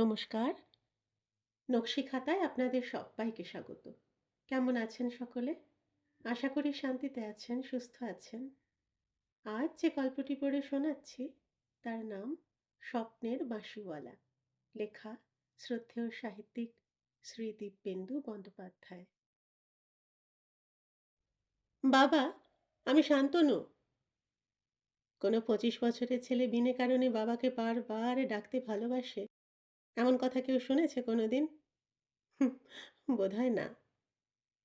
নমস্কার। নকশি খাতায় আপনাদের সব্বাইকে স্বাগত। কেমন আছেন সকলে? আশা করি শান্তিতে আছেন, সুস্থ আছেন। আজ যে গল্পটি পড়ে শোনাচ্ছি তার নাম স্বপ্নের বাঁশিওয়ালা। লেখা শ্রদ্ধেয় সাহিত্যিক শ্রী দিব্যেন্দু বন্দ্যোপাধ্যায়। বাবা, আমি শান্তনু। কোনো ২৫ বছরের ছেলে বিনে কারণে বাবাকে বারবার ডাকতে ভালোবাসে, এমন কথা কেউ শুনেছে কোনোদিন? হুঁ, বোধহয় না।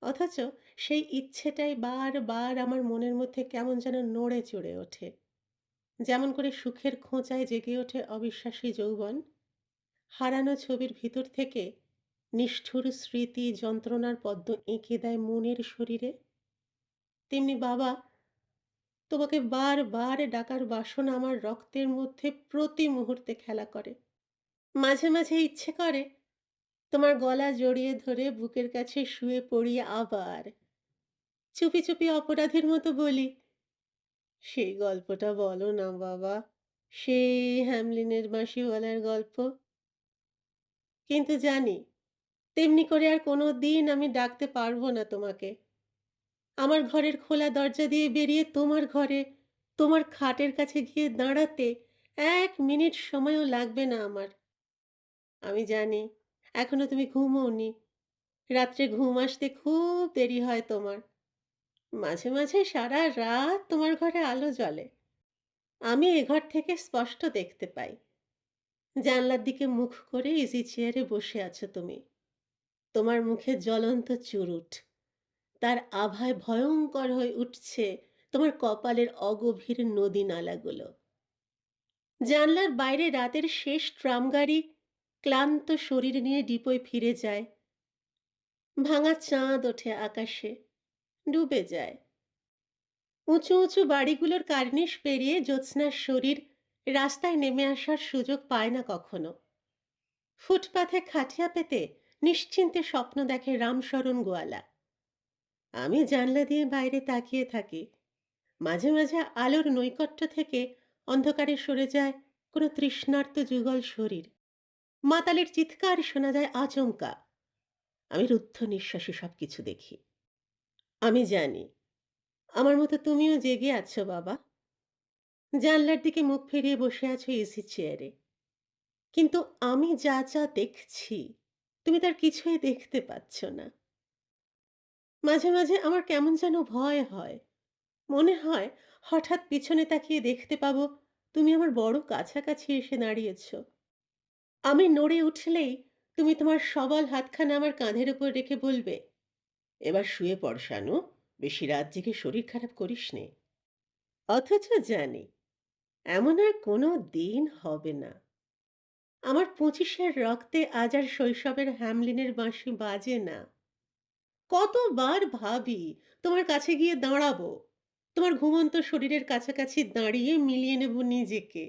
অথচ সেই ইচ্ছেটাই বারবার আমার মনের মধ্যে কেমন যেন নড়ে চড়ে ওঠে। যেমন করে সুখের খোঁচায় জেগে ওঠে অবিশ্বাসী যৌবন, হারানো ছবির ভিতর থেকে নিষ্ঠুর স্মৃতি যন্ত্রণার পদ্ম এঁকে দেয় মনের শরীরে, তেমনি বাবা, তোমাকে বারবার ডাকার বাসনা আমার রক্তের মধ্যে প্রতি মুহূর্তে খেলা করে। মাঝে মাঝে ইচ্ছে করে তোমার গলা জড়িয়ে ধরে বুকের কাছে শুয়ে পড়ি আবার। চুপি চুপি অপরাধীর মতো বলি, সেই গল্পটা বলো না বাবা, সেই হ্যামলিনের বাঁশিওয়ালার গল্প। কিন্তু জানি তেমনি করে আর কোনো দিন আমি ডাকতে পারবো না তোমাকে। আমার ঘরের খোলা দরজা দিয়ে বেরিয়ে তোমার ঘরে, তোমার খাটের কাছে গিয়ে দাঁড়াতে ১ মিনিট সময়ও লাগবে না আমার। আমি জানি এখনো তুমি ঘুমোওনি, রাত্রে ঘুম আসতে খুব দেরি হয় তোমার। মাঝে মাঝে সারা রাত তোমার ঘরে আলো জ্বলে, আমি এ ঘর থেকে স্পষ্ট দেখতে পাই। জানলার দিকে মুখ করে ইজি চেয়ারে বসে আছো তুমি, তোমার মুখে জ্বলন্ত চুরুট, তার আভায় ভয়ঙ্কর হয়ে উঠছে তোমার কপালের অগভীর নদী নালাগুলো। জানলার বাইরে রাতের শেষ ট্রাম গাড়ি ক্লান্ত শরীর নিয়ে ডিপোয় ফিরে যায়। ভাঙা চাঁদ ওঠে আকাশে, ডুবে যায়। উঁচু উঁচু বাড়িগুলোর কার্নিশ পেরিয়ে জ্যোৎস্নার শরীর রাস্তায় নেমে আসার সুযোগ পায় না কখনো। ফুটপাথে খাটিয়া পেতে নিশ্চিন্তে স্বপ্ন দেখে রামশরণ গোয়ালা। আমি জানলা দিয়ে বাইরে তাকিয়ে থাকি। মাঝে মাঝে আলোর নৈকট্য থেকে অন্ধকারে সরে যায় কোনো তৃষ্ণার্ত যুগল শরীর। মাতালের চিৎকার শোনা যায় আচমকা। আমি রুদ্ধ নিঃশ্বাসে সবকিছু দেখি। আমি জানি আমার মতো তুমিও জেগে আছো বাবা। জানলার দিকে মুখ ফিরিয়ে বসে আছো এসি চেয়ারে। কিন্তু আমি যা যা দেখছি তুমি তার কিছুই দেখতে পাচ্ছ না। মাঝে মাঝে আমার কেমন যেন ভয় হয়। মনে হয় হঠাৎ পিছনে তাকিয়ে দেখতে পাবো তুমি আমার বড় কাছাকাছি এসে দাঁড়িয়েছ। আমি নড়ে উঠলেই তুমি তোমার সবল হাতখানা আমার কাঁধের উপর রেখে বলবে, এবার শুয়ে পড় শানু, বেশি রাত জেগে শরীর খারাপ করিস নে। অথচ জানি এমন আর কোনো দিন হবে না। আমার ২৫-এর রক্তে আজ আর শৈশবের হ্যামলিনের বাঁশি বাজে না। কতবার ভাবি তোমার কাছে গিয়ে দাঁড়াবো, তোমার ঘুমন্ত শরীরের কাছাকাছি দাঁড়িয়ে মিলিয়ে নেব নিজেকে,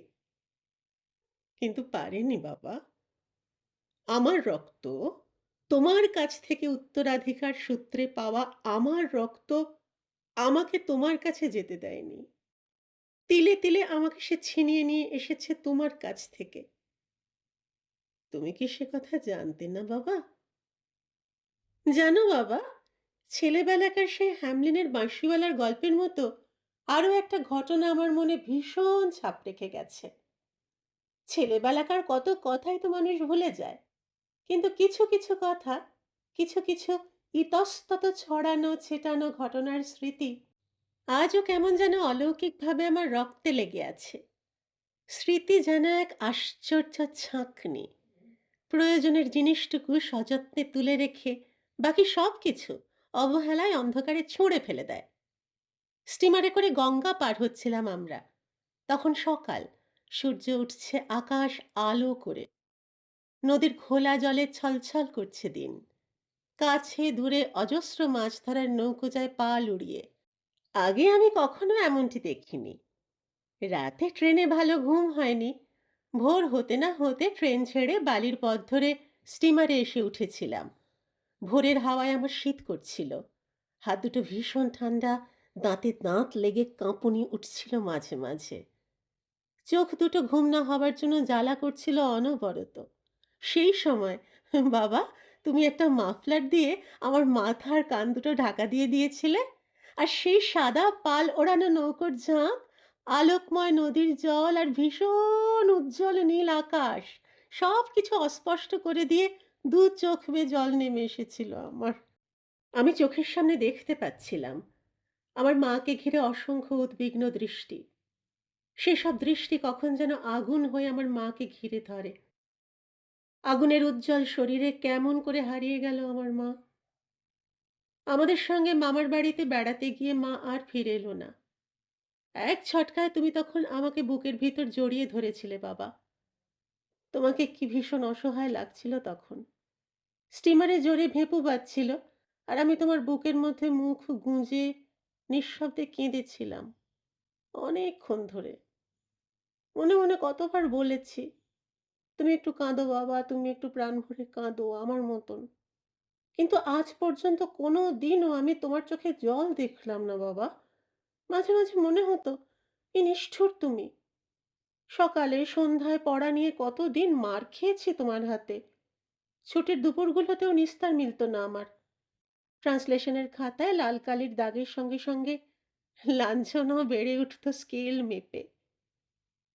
কিন্তু পারিনি বাবা। আমার রক্ত, তোমার কাছ থেকে উত্তরাধিকার সূত্রে পাওয়া আমার রক্ত আমাকে তোমার কাছে যেতে দেয়নি। তিলে তিলে আমাকে সে ছিনিয়ে নিয়ে এসেছে তোমার কাছ থেকে। তুমি কি সে কথা জানতে না বাবা? জানো বাবা, ছেলেবেলাকার সেই হ্যামলিনের বাঁশিওয়ালার গল্পের মতো আরও একটা ঘটনা আমার মনে ভীষণ ছাপ রেখে গেছে। ছেলেবেলাকার কত কথাই তো মানুষ ভুলে যায়, কিন্তু কিছু কিছু কথা, কিছু কিছু ইতস্তত ছড়ানো ছেটানো ঘটনার স্মৃতি আজও কেমন যেন অলৌকিকভাবে আমার রক্তে লেগে আছে। স্মৃতি যেন এক আশ্চর্য ছাঁকনি, প্রয়োজনের জিনিসটুকু সযত্নে তুলে রেখে বাকি সব কিছু অবহেলায় অন্ধকারে ছুঁড়ে ফেলে দেয়। স্টিমারে করে গঙ্গা পার হচ্ছিলাম আমরা, তখন সকাল, সূর্য উঠছে আকাশ আলো করে, নদীর ঘোলা জলে ছলছল করছে দিন, কাছে দূরে অজস্র মাছ ধরার নৌকো যায় পাল উড়িয়ে। আগে আমি কখনো এমনটি দেখিনি। রাতে ট্রেনে ভালো ঘুম হয়নি, ভোর হতে না হতে ট্রেন ছেড়ে বালির পথ ধরে স্টিমারে এসে উঠেছিলাম। ভোরের হাওয়ায় আমার শীত করছিল, হাত দুটো ভীষণ ঠান্ডা, দাঁতে দাঁত লেগে কাঁপুনি উঠছিল মাঝে মাঝে। চোখ দুটো ঘুম না হবার জন্য জ্বালা করছিল অনবরত। সেই সময় বাবা তুমি একটা মাফলার দিয়ে আমার মাথা আর কান দুটো ঢাকা দিয়ে দিয়েছিলে। আর সেই সাদা পাল ওড়ানো নৌকোর ঝাঁক, আলোকময় নদীর জল আর ভীষণ উজ্জ্বল নীল আকাশ সবকিছু অস্পষ্ট করে দিয়ে দু চোখ বেয়ে জল নেমে এসেছিল আমার। আমি চোখের সামনে দেখতে পাচ্ছিলাম আমার মাকে ঘিরে অসংখ্য উদ্বিগ্ন দৃষ্টি। সেসব দৃষ্টি কখন যেন আগুন হয়ে আমার মাকে ঘিরে ধরে। আগুনের উজ্জ্বল শরীরে কেমন করে হারিয়ে গেল আমার মা। আমাদের সঙ্গে মামার বাড়িতে বেড়াতে গিয়ে মা আর ফিরে এলো না। এক ঝটকায় তুমি তখন আমাকে বুকের ভিতর জড়িয়ে ধরেছিলে বাবা। তোমাকে কি ভীষণ অসহায় লাগছিল তখন। স্টিমারে জোরে ভেপু বাজছিল আর আমি তোমার বুকের মধ্যে মুখ গুঁজে নিঃশব্দে কেঁদেছিলাম অনেকক্ষণ ধরে। মনে মনে কতবার বলেছি, তুমি একটু কাঁদো বাবা, তুমি একটু প্রাণ ভরে কাঁদো আমার মতন। কিন্তু আজ পর্যন্ত কোনো দিনও আমি তোমার চোখে জল দেখলাম না বাবা। মাঝে মাঝে মনে হতো কি নিষ্ঠুর তুমি। সকালে সন্ধ্যায় পড়া নিয়ে কতদিন মার খেয়েছি তোমার হাতে। ছুটির দুপুরগুলোতেও নিস্তার মিলত না আমার। ট্রান্সলেশনের খাতায় লাল কালির দাগের সঙ্গে সঙ্গে লাঞ্ছনাও বেড়ে উঠত স্কেল মেপে।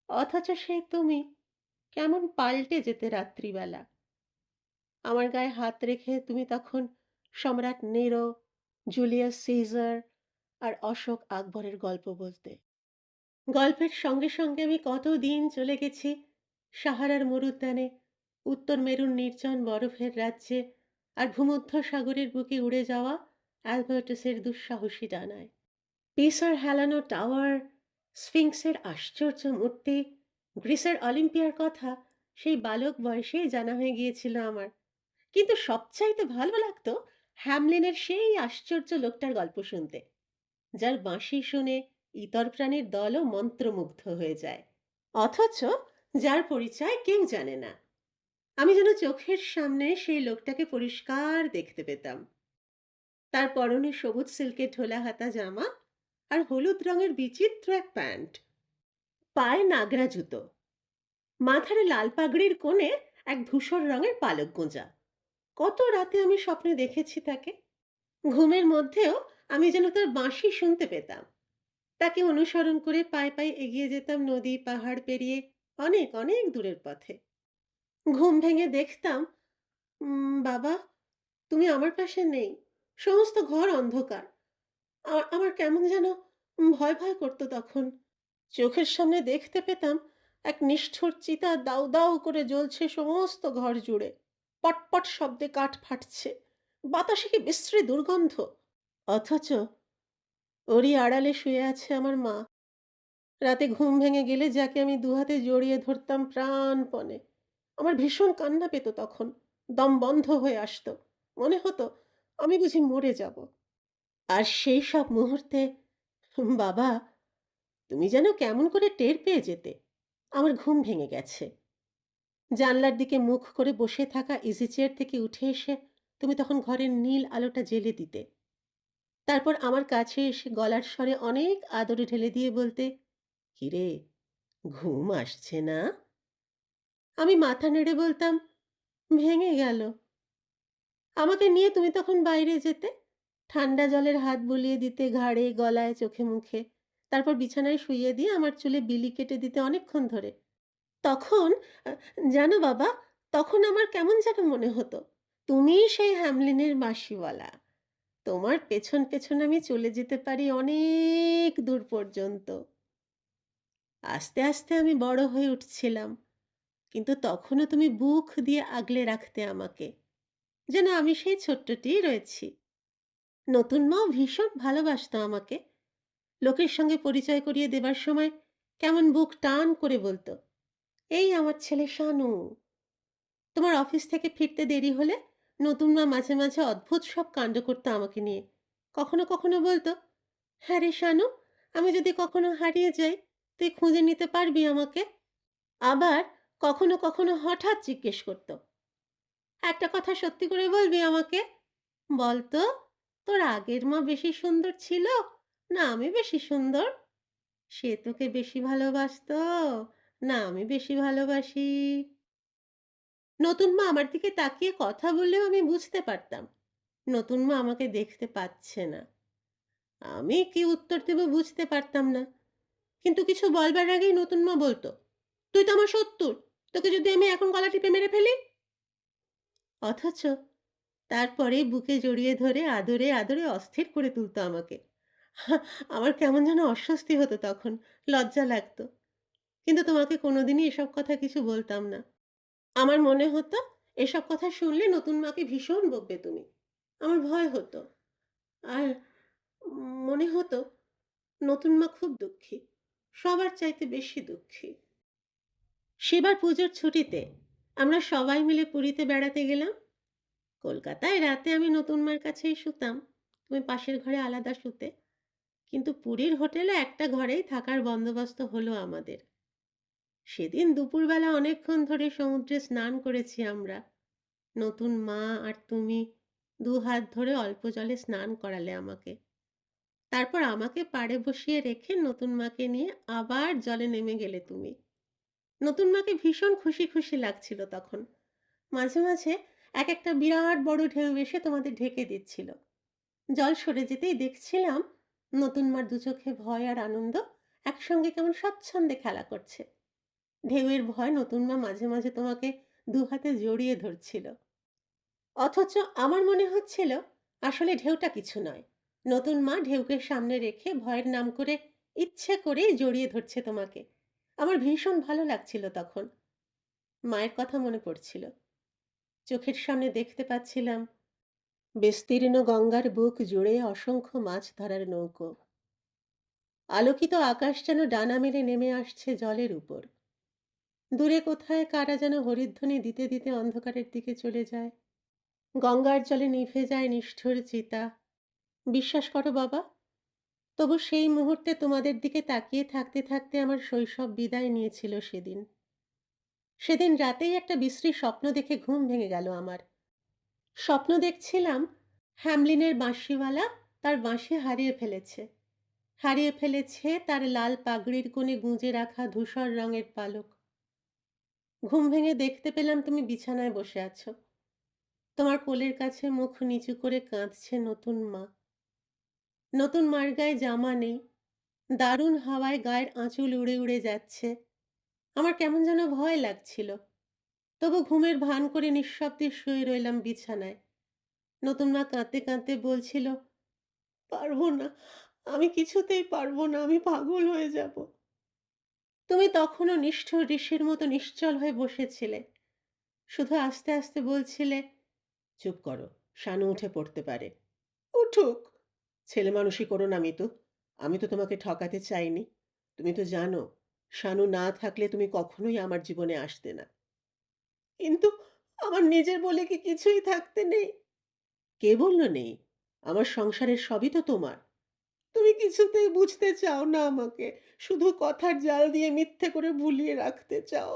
অথচ সে তুমি কেমন পাল্টে যেতে রাত্রিবেলা। আমার গায়ে হাত রেখে তুমি তখন সম্রাট নেরো, জুলিয়াস সিজার আর অশোক আকবরের গল্প বলতে। গল্পের সঙ্গে সঙ্গে আমি কতদিন চলে গেছি সাহারার মরুদ্যানে, উত্তর মেরুর নির্জন বরফের রাজ্যে আর ভূমধ্য সাগরের বুকে উড়ে যাওয়া অ্যালবার্টাসের দুঃসাহসী ডানায়। পিসার হেলানো টাওয়ার, স্ফিংসের আশ্চর্য মূর্তি, গ্রিসের অলিম্পিয়ার কথা সেই বালক বয়সেই জানা হয়ে গিয়েছিল আমার। কিন্তু সবচাইতে ভালো লাগতো হ্যামলিনের সেই আশ্চর্য লোকটার গল্প শুনতে, যার বাঁশি শুনে ইতর প্রাণীর দলও মন্ত্রমুগ্ধ হয়ে যায়। অথচ যার পরিচয় কেউ জানে না। আমি যেন চোখের সামনে সেই লোকটাকে পরিষ্কার দেখতে পেতাম। তার পরনে সবুজ সিল্কের ঢোলা হাতা জামা আর হলুদ রঙের বিচিত্র এক প্যান্ট, পায়ে নাগরা জুতো, মাথায় লাল পাগড়ির কোণে এক ধূসর রঙের পালক গোঁজা। কত রাতে আমি স্বপ্নে দেখেছি তাকে। ঘুমের মধ্যেও আমি যেন তার বাঁশি শুনতে পেতাম। তাকে অনুসরণ করে পায়ে পায়ে এগিয়ে যেতাম নদী পাহাড় পেরিয়ে অনেক অনেক দূরের পথে। ঘুম ভেঙে দেখতাম, বাবা তুমি আমার পাশে নেই। সমস্ত ঘর অন্ধকার। আমার কেমন যেন ভয় ভয় করতো তখন। চোখের সামনে দেখতে পেতাম এক নিষ্ঠুর চিতা দাউ দাউ করে জ্বলছে সমস্ত ঘর জুড়ে। পটপট শব্দে কাঠ ফাটছে, বাতাসে কি বিশ্রী দুর্গন্ধ। অথচ ওরই আড়ালে শুয়ে আছে আমার মা। রাতে ঘুম ভেঙে গেলে যাকে আমি দুহাতে জড়িয়ে ধরতাম প্রাণপণে, আমার ভীষণ কান্না পেত তখন। দম বন্ধ হয়ে আসতো। মনে হতো আমি বুঝি মরে যাব। আর সেই সব মুহূর্তে বাবা তুমি যেন কেমন করে টের পেয়ে যেতে আমার ঘুম ভেঙে গেছে। জানলার দিকে মুখ করে বসে থাকা ইজি চেয়ার থেকে উঠে এসে তুমি তখন ঘরের নীল আলোটা জ্বেলে দিতে। তারপর আমার কাছে এসে গলার স্বরে অনেক আদরে ঢেলে দিয়ে বলতে, কিরে, ঘুম আসছে না? আমি মাথা নেড়ে বলতাম, ভেঙে গেল। আমাকে নিয়ে তুমি তখন বাইরে যেতে, ঠান্ডা জলের হাত বুলিয়ে দিতে ঘাড়ে গলায় চোখে মুখে, তারপর বিছানায় শুইয়ে দিয়ে আমার চুলে বিলি কেটে দিতে অনেকক্ষণ ধরে। তখন জানো বাবা, তখন আমার কেমন যেন মনে হতো তুমিই সেই হ্যামলিনের বাঁশিওয়ালা। তোমার পেছন পেছন আমি চলে যেতে পারি অনেক দূর পর্যন্ত। আস্তে আস্তে আমি বড় হয়ে উঠছিলাম, কিন্তু তখনও তুমি বুক দিয়ে আগলে রাখতে আমাকে, যেন আমি সেই ছোট্টটিই রয়েছি। নতুন মাও ভীষণ ভালোবাসতো আমাকে। লোকের সঙ্গে পরিচয় করিয়ে দেবার সময় কেমন বুক টান করে বলতো, এই আমার ছেলে শানু। তোমার অফিস থেকে ফিরতে দেরি হলে নতুন মা মাঝে মাঝে অদ্ভুত সব কাণ্ড করতো আমাকে নিয়ে। কখনো কখনো বলতো, হ্যাঁ রে শানু, আমি যদি কখনো হারিয়ে যাই তুই খুঁজে নিতে পারবি আমাকে। আবার কখনো কখনো হঠাৎ জিজ্ঞেস করতো, একটা কথা সত্যি করে বলবি আমাকে? বলতো, তোর আগের মা বেশি সুন্দর ছিল না আমি বেশি সুন্দর? সে তোকে বেশি ভালোবাসতো না আমি বেশি ভালোবাসি? নতুন মা আমার দিকে তাকিয়ে কথা বললেও আমি বুঝতে পারতাম নতুন মা আমাকে দেখতে পাচ্ছে না। আমি কি উত্তর দেব বুঝতে পারতাম না। কিন্তু কিছু বলবার আগেই নতুন মা বলতো, তুই তো আমার শত্রু, তোকে যদি আমি এখন গলা টিপে মেরে ফেলি। অথচ তারপরে বুকে জড়িয়ে ধরে আদরে আদরে অস্থির করে তুলতো আমাকে। আমার কেমন যেন অস্বস্তি হতো তখন, লজ্জা লাগতো। কিন্তু তোমাকে কোনোদিনই এসব কথা কিছু বলতাম না। আমার মনে হতো এসব কথা শুনলে নতুন মাকে ভীষণ বকবে তুমি। আমার ভয় হতো। আর মনে হতো নতুন মা খুব দুঃখী, সবার চাইতে বেশি দুঃখী। সেবার পুজোর ছুটিতে আমরা সবাই মিলে পুরীতে বেড়াতে গেলাম। কলকাতায় রাতে আমি নতুন মার কাছেই শুতাম, তুমি পাশের ঘরে আলাদা শুতে। কিন্তু পুরীর হোটেলে একটা ঘরেই থাকার বন্দোবস্ত হলো আমাদের। সেদিন দুপুরবেলা অনেকক্ষণ ধরে সমুদ্রে স্নান করেছি আমরা। নতুন মা আর তুমি দু হাত ধরে অল্প জলে স্নান করালে আমাকে। তারপর আমাকে পাড়ে বসিয়ে রেখে নতুন মাকে নিয়ে আবার জলে নেমে গেলে তুমি। নতুন মাকে ভীষণ খুশি খুশি লাগছিল তখন। মাঝে মাঝে এক একটা বিরাট বড় ঢেউ এসে তোমাদের ঢেকে দিচ্ছিল। জল সরে যেতেই দেখছিলাম নতুন মার দু চোখে ভয় আর আনন্দ একসঙ্গে কেমন স্বচ্ছন্দে খেলা করছে। ঢেউয়ের ভয় নতুন মা মাঝে মাঝে তোমাকে দু হাতে জড়িয়ে ধরছিল। অথচ আমার মনে হচ্ছিল আসলে ঢেউটা কিছু নয়, নতুন মা ঢেউকে সামনে রেখে ভয়ের নাম করে ইচ্ছে করেই জড়িয়ে ধরছে তোমাকে। আমার ভীষণ ভালো লাগছিল তখন। মায়ের কথা মনে পড়ছিল। চোখের সামনে দেখতে পাচ্ছিলাম বিস্তীর্ণ গঙ্গার বুক জুড়ে অসংখ্য মাছ ধরার নৌকো। আলোকিত আকাশ যেন ডানা মেলে নেমে আসছে জলের উপর। দূরে কোথায় কারা যেন হরিধ্বনি দিতে দিতে অন্ধকারের দিকে চলে যায়। গঙ্গার জলে নিভে যায় নিষ্ঠুর চিতা। বিশ্বাস করো বাবা, তবু সেই মুহূর্তে তোমাদের দিকে তাকিয়ে থাকতে থাকতে আমার শৈশব বিদায় নিয়েছিল সেদিন। সেদিন রাতেই একটা বিশ্রী স্বপ্ন দেখে ঘুম ভেঙে গেল আমার। স্বপ্ন দেখছিলাম হ্যামলিনের বাঁশিওয়ালা তার বাঁশি হারিয়ে ফেলেছে। হারিয়ে ফেলেছে তার লাল পাগড়ির কোণে গুঁজে রাখা ধূসর রঙের পালক। ঘুম ভেঙে দেখতে পেলাম তুমি বিছানায় বসে আছো। তোমার কোলের কাছে মুখ নিচু করে কাঁদছে নতুন মা। নতুন মার গায়ে জামা নেই, দারুণ হাওয়ায় গায়ের আঁচল উড়ে উড়ে যাচ্ছে। আমার কেমন যেন ভয় লাগছিল, তবু ঘুমের ভান করে নিঃশব্দে শুয়ে রইলাম বিছানায়। নতুন মা কাঁদতে কাঁদতে বলছিল, পারবো না, আমি কিছুতেই পারবো না, আমি পাগল হয়ে যাব। তুমি তখনও নিষ্ঠুর ঋষির মতো নিশ্চল হয়ে বসেছিলে, শুধু আস্তে আস্তে বলছিলে, চুপ করো, শানু উঠে পড়তে পারে। উঠুক, ছেলে মানুষই করো না মিতু, আমি তো তোমাকে ঠকাতে চাইনি। তুমি তো জানো শানু না থাকলে তুমি কখনোই আমার জীবনে আসতে না। কিন্তু আমার নিজের বলে কি কিছুই থাকতে নেই? কে বলল নেই? আমার সংসারের সবই তো তোমার। তুমি কিছুতেই বুঝতে চাও না আমাকে, শুধু কথার জাল দিয়ে মিথ্যে করে ভুলিয়ে রাখতে চাও।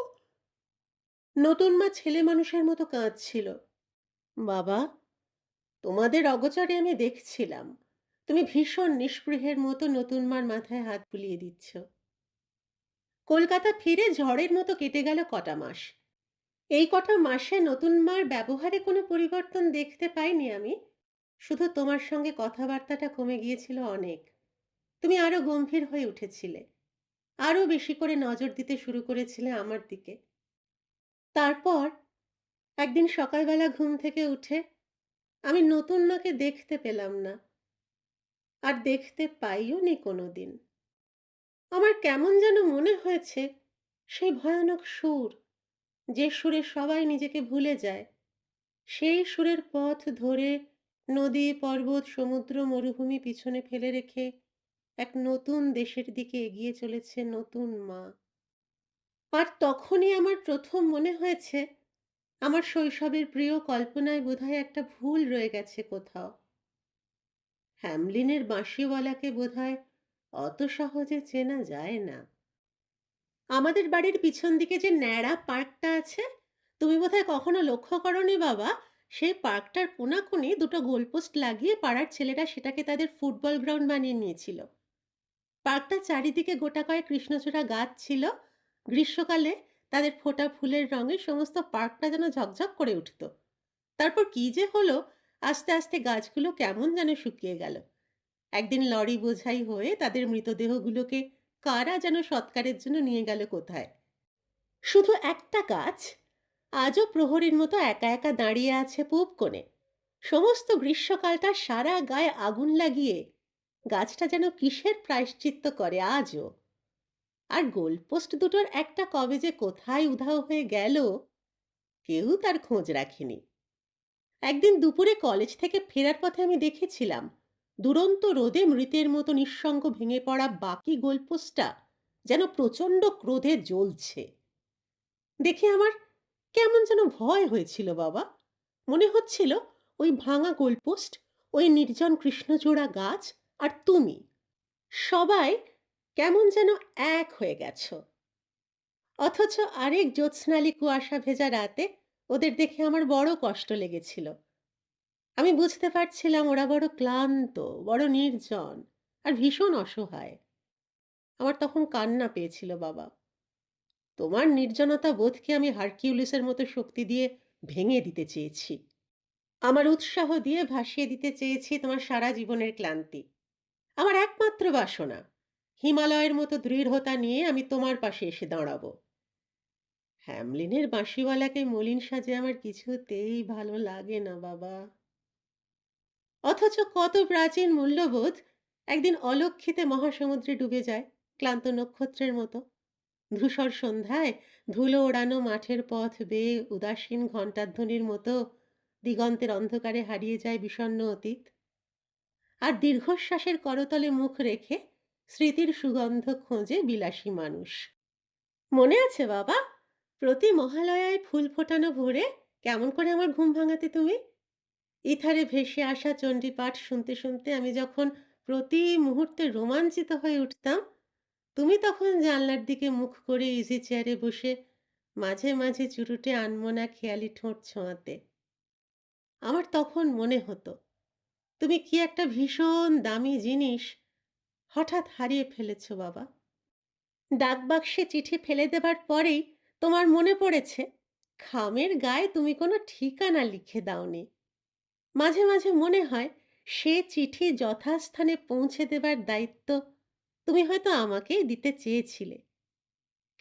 নতুন মা ছেলে মানুষের মতো কাঁদছিল। বাবা, তোমাদের অগোচরে আমি দেখছিলাম তুমি ভীষণ নিস্পৃহের মতো নতুন মার মাথায় হাত বুলিয়ে দিচ্ছ। কলকাতা ফিরে ঝড়ের মতো কেটে গেল কটা মাস। এই কটা মাসে নতুন মার ব্যবহারে কোনো পরিবর্তন দেখতে পাইনি আমি। শুধু তোমার সঙ্গে কথাবার্তাটা কমে গিয়েছিল অনেক। তুমি আরো গম্ভীর হয়ে উঠেছিলে, আরো বেশি করে নজর দিতে শুরু করেছিলে আমার দিকে। তারপর একদিন সকালবেলা ঘুম থেকে উঠে আমি নতুন মাকে দেখতে পেলাম না, আর দেখতে পাইও নি কোনোদিন। আমার কেমন যেন মনে হয়েছে সেই ভয়ানক সুর, যে সুরে সবাই নিজেকে ভুলে যায়, সেই সুরের পথ ধরে নদী পর্বত সমুদ্র মরুভূমি পিছনে ফেলে রেখে এক নতুন দেশের দিকে এগিয়ে চলেছে নতুন মা। আর তখনই আমার প্রথম মনে হয়েছে আমার শৈশবের প্রিয় কল্পনায় বোধহয় একটা ভুল রয়ে গেছে কোথাও। হ্যামলিনের বাঁশিওয়ালাকে বোধহয় অত সহজে চেনা যায় না। আমাদের বাড়ির পিছন দিকে যে ন্যাড়া পার্কটা আছে, তুমি বোধহয় কখনো লক্ষ্য করনি বাবা। সেই পার্কটার কোনাকুনি দুটো গোলপোস্ট লাগিয়ে পাড়ার ছেলেরা সেটাকে তাদের ফুটবল গ্রাউন্ড বানিয়ে নিয়েছিল। পার্কটা চারিদিকে গোটা কয়েক কৃষ্ণচূড়া গাছ ছিল। গ্রীষ্মকালে তাদের ফোটা ফুলের রঙে সমস্ত পার্কটা যেন ঝকঝক করে উঠত। তারপর কি যে হলো, আস্তে আস্তে গাছগুলো কেমন যেন শুকিয়ে গেল। একদিন লরি বোঝাই হয়ে তাদের মৃতদেহগুলোকে কারা যেন সৎকারের জন্য নিয়ে গেল কোথায়। শুধু একটা গাছ আজও প্রহরীর মতো একা একা দাঁড়িয়ে আছে পূব কোণে। সমস্ত গ্রীষ্মকালটা সারা গায়ে আগুন লাগিয়ে গাছটা যেন কিসের প্রায়শ্চিত্ত করে আজও। আর গোলপোস্ট দুটোর একটা কবে যে কোথায় উধাও হয়ে গেল, কেউ তার খোঁজ রাখেনি। একদিন দুপুরে কলেজ থেকে ফেরার পথে আমি দেখেছিলাম দুরন্ত রোদে মৃতের মতো নিঃসঙ্গ ভেঙে পড়া বাকি গোলপোস্টটা যেন প্রচণ্ড ক্রোধে জ্বলছে। দেখে আমার কেমন যেন ভয় হয়েছিল বাবা। মনে হচ্ছিল ওই ভাঙা গোলপোস্ট, ওই নির্জন কৃষ্ণচূড়া গাছ আর তুমি সবাই কেমন যেন এক হয়ে গেছো। অথচ আরেক জ্যোৎস্নালি কুয়াশা ভেজা রাতে ওদের দেখে আমার বড় কষ্ট লেগেছিল। আমি বুঝতে পারছিলাম ওরা বড় ক্লান্ত, বড় নির্জন আর ভীষণ অসহায়। আমার তখন কান্না পেয়েছিল বাবা। তোমার নির্জনতা বোধকে আমি হারকিউলিসের মতো শক্তি দিয়ে ভেঙে দিতে চেয়েছি। আমার উৎসাহ দিয়ে ভাসিয়ে দিতে চেয়েছি তোমার সারা জীবনের ক্লান্তি। আমার একমাত্র বাসনা, হিমালয়ের মতো দৃঢ়তা নিয়ে আমি তোমার পাশে এসে দাঁড়াবো। হ্যামলিনের বাঁশিওয়ালাকে মলিন সাজে আমার কিছুতেই ভালো লাগে না বাবা। অথচ কত প্রাচীন মূল্যবোধ একদিন অলক্ষিতে মহাসমুদ্রে ডুবে যায়, ক্লান্ত নক্ষত্রের মতো। ধূসর সন্ধ্যায় ধুলো ওড়ানো মাঠের পথ বেয়ে উদাসীন ঘণ্টাধ্বনির মতো দিগন্তের অন্ধকারে হারিয়ে যায় বিষণ্ণ অতীত। আর দীর্ঘশ্বাসের করতলে মুখ রেখে স্মৃতির সুগন্ধ খোঁজে বিলাসী মানুষ। মনে আছে বাবা, প্রতি মহালয়ায় ফুল ফোটানো ভোরে কেমন করে আমার ঘুম ভাঙাতে তুমি? ইথারে ভেসে আসা চণ্ডীপাঠ শুনতে শুনতে আমি যখন প্রতি মুহূর্তে রোমাঞ্চিত হয়ে উঠতাম, তুমি তখন জানলার দিকে মুখ করে ইজি চেয়ারে বসে মাঝে মাঝে চুরুটে আনমনা খেয়ালি ঠোঁট ছোঁয়াতে। আমার তখন মনে হতো তুমি কি একটা ভীষণ দামি জিনিস হঠাৎ হারিয়ে ফেলেছ বাবা। ডাকবাক্সে চিঠি ফেলে দেবার পরেই তোমার মনে পড়েছে খামের গায়ে তুমি কোনো ঠিকানা লিখে দাওনি। মাঝে মাঝে মনে হয় সে চিঠি যথাস্থানে পৌঁছে দেবার দায়িত্ব তুমি হয়তো আমাকেই দিতে চেয়েছিলে,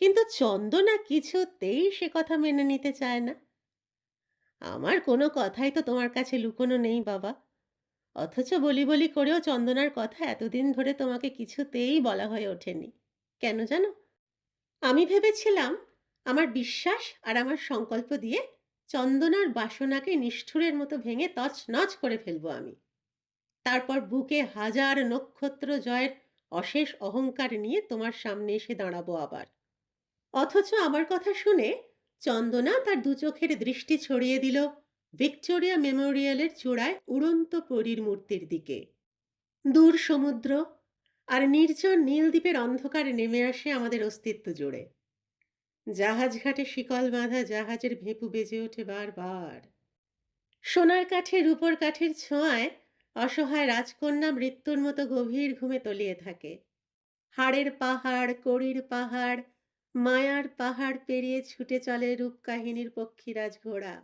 কিন্তু চন্দনা কিছুতেই সে কথা মেনে নিতে চায় না। আমার কোনো কথাই তো তোমার কাছে লুকোনো নেই বাবা। অথচ বলি বলি করেও চন্দনার কথা এতদিন ধরে তোমাকে কিছুতেই বলা হয়ে ওঠেনি। কেন জানো? আমি ভেবেছিলাম আমার বিশ্বাস আর আমার সংকল্প দিয়ে চন্দনার বাসনাকে নিষ্ঠুরের মতো ভেঙে তছনছ করে ফেলবো আমি। তারপর বুকে হাজার নক্ষত্র জয়ের অশেষ অহংকার নিয়ে তোমার সামনে এসে দাঁড়াবো আবার। অথচ আমার কথা শুনে চন্দনা তার দু চোখের দৃষ্টি ছড়িয়ে দিল ভিক্টোরিয়া মেমোরিয়ালের চূড়ায় উড়ন্ত পরীর মূর্তির দিকে। দূর সমুদ্র আর নির্জন নীলদ্বীপের অন্ধকারে নেমে আসে আমাদের অস্তিত্ব জুড়ে। জাহাজ ঘাটে শিকল বাঁধা জাহাজের ভেপু বেজে ওঠে বারবার। সোনার কাঠে রূপোর কাঠের ছোঁয়ায় অসহায় রাজকন্যা মৃত্যুর মতো গভীর ঘুমে তলিয়ে থাকে। হাড়ের পাহাড়, কড়ির পাহাড়, মায়ার পাহাড় পেরিয়ে ছুটে চলে রূপকাহিনীর পক্ষীরাজ ঘোড়া।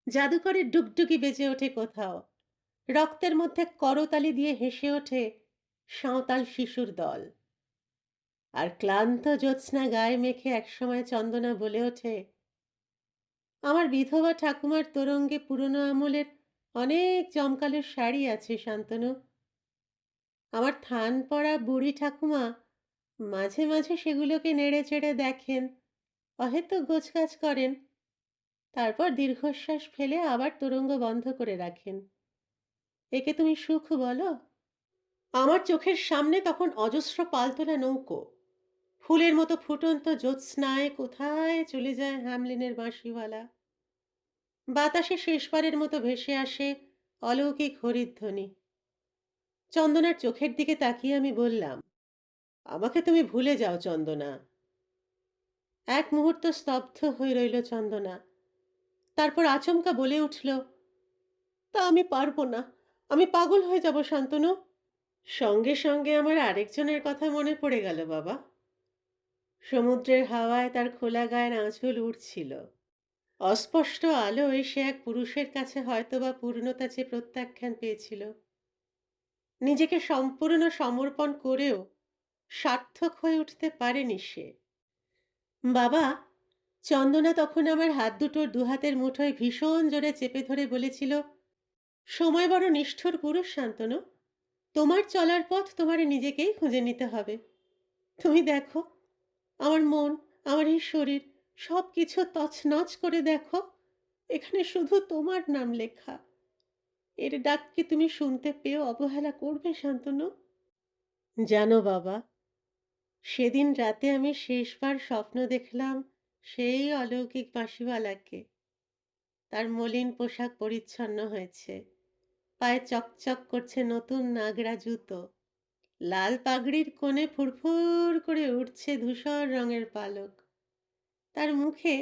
জাদুকরের ডুগডুগি বেজে ওঠে কোথাও, রক্তের মধ্যে করতালি দিয়ে হেসে ওঠে সাঁওতাল শিশুর দল। আর ক্লান্ত জ্যোৎস্না গায়ে মেখে একসময় চন্দনা বলে ওঠে, আমার বিধবা ঠাকুমার তোরঙ্গে পুরনো আমলের অনেক জমকালো শাড়ি আছে শান্তনু। আমার থান পড়া বুড়ি ঠাকুমা মাঝে মাঝে সেগুলোকে নেড়ে চেড়ে দেখেন, অহেতুক গোছগাছ করেন, তারপর দীর্ঘশ্বাস ফেলে আবার তোরঙ্গ বন্ধ করে রাখেন। একে তুমি সুখ বলো? আমার চোখের সামনে তখন অজস্র পালতোলা নৌকো ফুলের মতো ফুটন্ত জ্যোৎস্নায় কোথায় চলে যায় হ্যামলিনের বাঁশিওয়ালা। বাতাসে শেষবারের মতো ভেসে আসে অলৌকিক হরিধ্বনি। চন্দনার চোখের দিকে তাকিয়ে আমি বললাম, আমাকে তুমি ভুলে যাও চন্দনা। এক মুহূর্ত স্তব্ধ হয়ে রইল চন্দনা। তারপর আচমকা বলে উঠল, তা আমি পারবো না, আমি পাগল হয়ে যাব শান্তনু। সঙ্গে সঙ্গে আমার আরেকজনের কথা মনে পড়ে গেল বাবা। সমুদ্রের হাওয়ায় তার খোলা গায়ের আঁচল উড়ছিল। অস্পষ্ট আলোয় সে এক পুরুষের কাছে হয়তোবা পূর্ণতা চেয়ে প্রত্যাখ্যান পেয়েছিল। নিজেকে সম্পূর্ণ সমর্পণ করেও সার্থক হয়ে উঠতে পারেনি সে। বাবা, চন্দনা তখন আমার হাত দুটোর দুহাতের মুঠোয় ভীষণ জোরে চেপে ধরে বলেছিল, সময় বড় নিষ্ঠুর পুরুষ শান্তনু। তোমার চলার পথ তোমার নিজেকেই খুঁজে নিতে হবে। তুমি দেখো, আমার মন, আমার এই শরীর, সব কিছু তছনছ করে দেখো। এখানে শুধু তোমার নাম লেখা। এর ডাক কি তুমি শুনতে পেয়েও অবহেলা করবে শান্তনু? জানো বাবা, সেদিন রাতে আমি শেষবার স্বপ্ন দেখলাম সেই অলৌকিক বাঁশিওয়ালাকে। তার মলিন পোশাক পরিচ্ছন্ন হয়েছে, পায়ে চকচক করছে নতুন নাগরা জুতো, লাল পাগড়ির কোণে ফুরফুর করে উঠছে ধূসর রঙের পালক। তার মুখে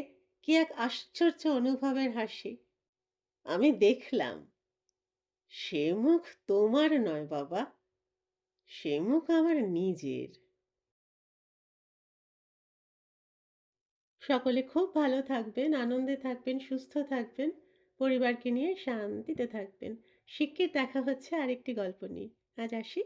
কি এক আশ্চর্য অনুভবের হাসি। আমি দেখলাম, সে মুখ তোমার নয় বাবা, সে মুখ আমার নিজের। সকলে খুব ভালো থাকবেন, আনন্দে থাকবেন, সুস্থ থাকবেন, পরিবারকে নিয়ে শান্তিতে থাকবেন। শিগগির দেখা হচ্ছে আরেকটি গল্প নিয়ে। আজ আসি।